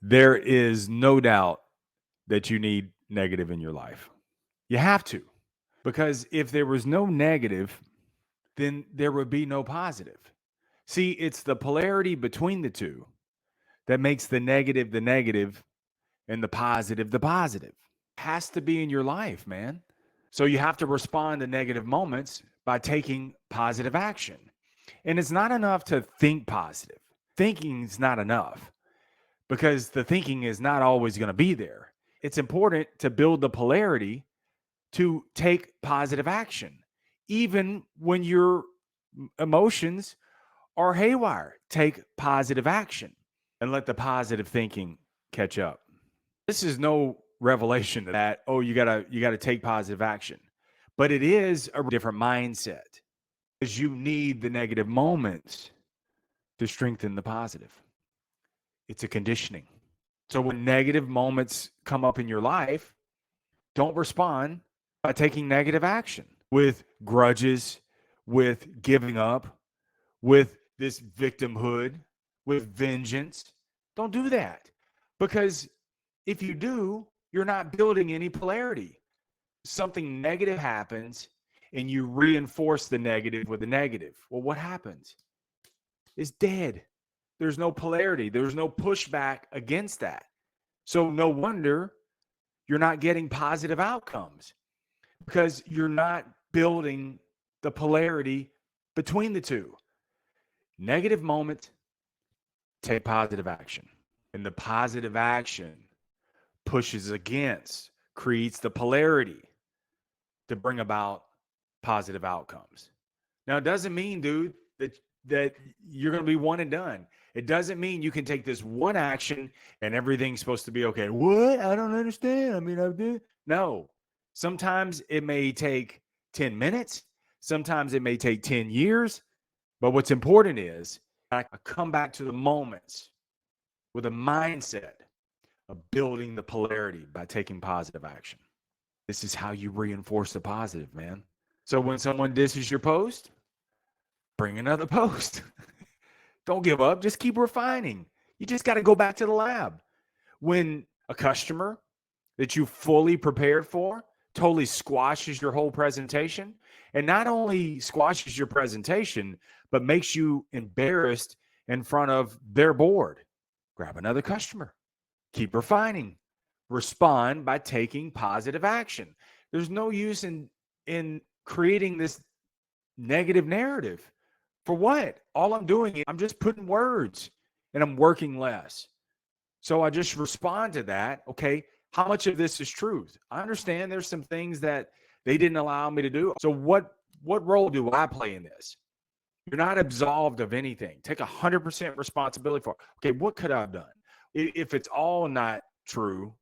There is no doubt that you need negative in your life. You have to, because if there was no negative, then there would be no positive. See, it's the polarity between the two that makes the negative and the positive. Has to be in your life, man. So you have to respond to negative moments by taking positive action. And it's not enough to think positive. Thinking is not enough because the thinking is not always going to be there. It's important to build the polarity to take positive action, even when your emotions are haywire. Take positive action and let the positive thinking catch up. This is no revelation that, oh, you gotta take positive action, but it is a different mindset because you need the negative moments to strengthen the positive. It's a conditioning. So when negative moments come up in your life, don't respond by taking negative action with grudges, with giving up, with this victimhood, with vengeance. Don't do that because if you do, you're not building any polarity. Something negative happens and you reinforce the negative with the negative. Well, what happens? It's dead. There's no polarity, there's no pushback against that. So, no wonder you're not getting positive outcomes because you're not building the polarity between the two. Negative moment, take positive action. And the positive action pushes against, creates the polarity to bring about positive outcomes. Now, it doesn't mean, dude, that you're going to be one and done. It doesn't mean you can take this one action and everything's supposed to be okay. What? I don't understand. I mean, I did. No. Sometimes it may take 10 minutes. Sometimes it may take 10 years. But what's important is I come back to the moments with a mindset of building the polarity by taking positive action. This is how you reinforce the positive, man. So when someone disses your post, bring another post. Don't give up. Just keep refining. You just got to go back to the lab. When a customer that you fully prepared for totally squashes your whole presentation, and not only squashes your presentation, but makes you embarrassed in front of their board, grab another customer. Keep refining. Respond by taking positive action. There's no use in creating this negative narrative. For what? All I'm doing is I'm just putting words and I'm working less. So I just respond to that. Okay, how much of this is truth? I understand there's some things that they didn't allow me to do. So what role do I play in this? You're not absolved of anything. Take 100% responsibility for it. Okay, what could I have done? If it's all not true,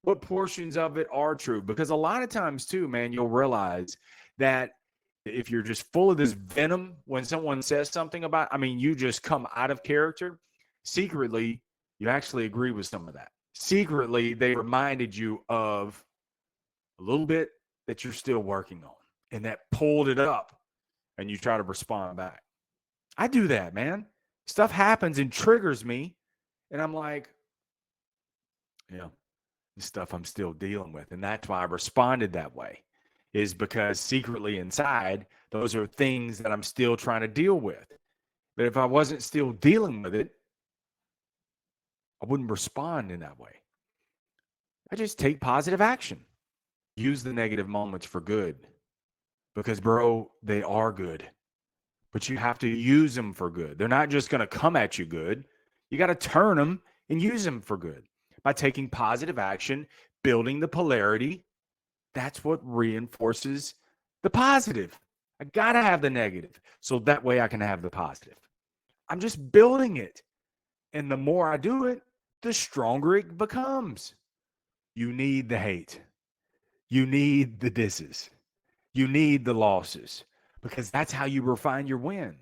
what portions of it are true? Because a lot of times too, man, you'll realize that if you're just full of this venom when someone says something about, I mean, you just come out of character, secretly, you actually agree with some of that. Secretly, they reminded you of a little bit that you're still working on and that pulled it up and you try to respond back. I do that, man. Stuff happens and triggers me. And I'm like, yeah, the stuff I'm still dealing with. And that's why I responded that way, is because secretly inside, those are things that I'm still trying to deal with. But if I wasn't still dealing with it, I wouldn't respond in that way. I just take positive action. Use the negative moments for good because, bro, they are good. But you have to use them for good. They're not just going to come at you good. You got to turn them and use them for good by taking positive action, building the polarity. That's what reinforces the positive. I got to have the negative so that way I can have the positive. I'm just building it. And the more I do it, the stronger it becomes. You need the hate. You need the disses. You need the losses because that's how you refine your win.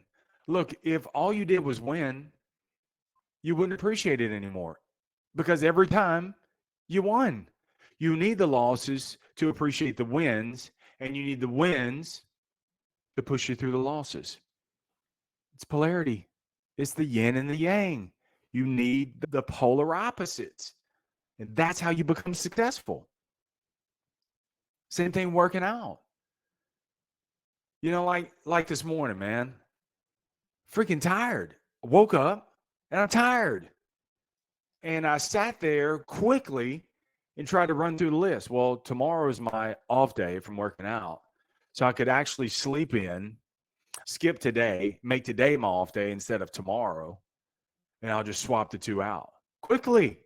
Look, if all you did was win, you wouldn't appreciate it anymore because every time you won, you need the losses to appreciate the wins, and you need the wins to push you through the losses. It's polarity. It's the yin and the yang. You need the polar opposites. And that's how you become successful. Same thing working out. Like this morning, man. Freaking tired. I woke up and I'm tired. And I sat there quickly and tried to run through the list. Well, tomorrow is my off day from working out. So I could actually sleep in, skip today, make today my off day instead of tomorrow. And I'll just swap the two out. Quickly,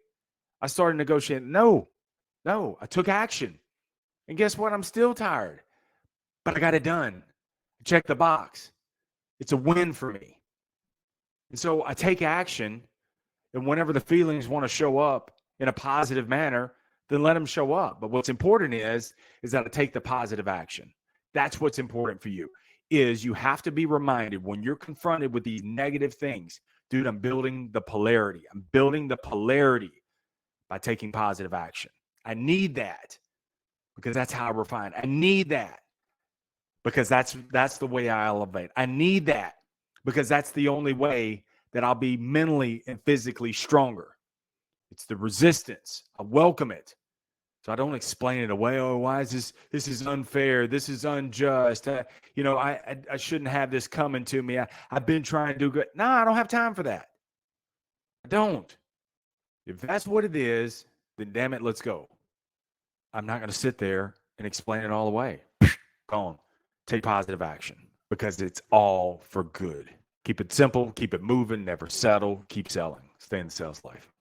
I started negotiating. No, I took action. And guess what? I'm still tired, but I got it done. Check the box. It's a win for me. And so I take action. And whenever the feelings want to show up in a positive manner, then let them show up. But what's important is that I take the positive action. That's what's important for you, is you have to be reminded when you're confronted with these negative things, dude, I'm building the polarity. I'm building the polarity by taking positive action. I need that because that's how I refine. I need that because that's the way I elevate. I need that because that's the only way that I'll be mentally and physically stronger. It's the resistance. I welcome it. So I don't explain it away. Oh, why is this is unfair. This is unjust. I shouldn't have this coming to me. I've been trying to do good. No, I don't have time for that. I don't. If that's what it is, then damn it, let's go. I'm not going to sit there and explain it all away. Gone. Take positive action because it's all for good. Keep it simple, keep it moving, never settle, keep selling. Stay in the sales life.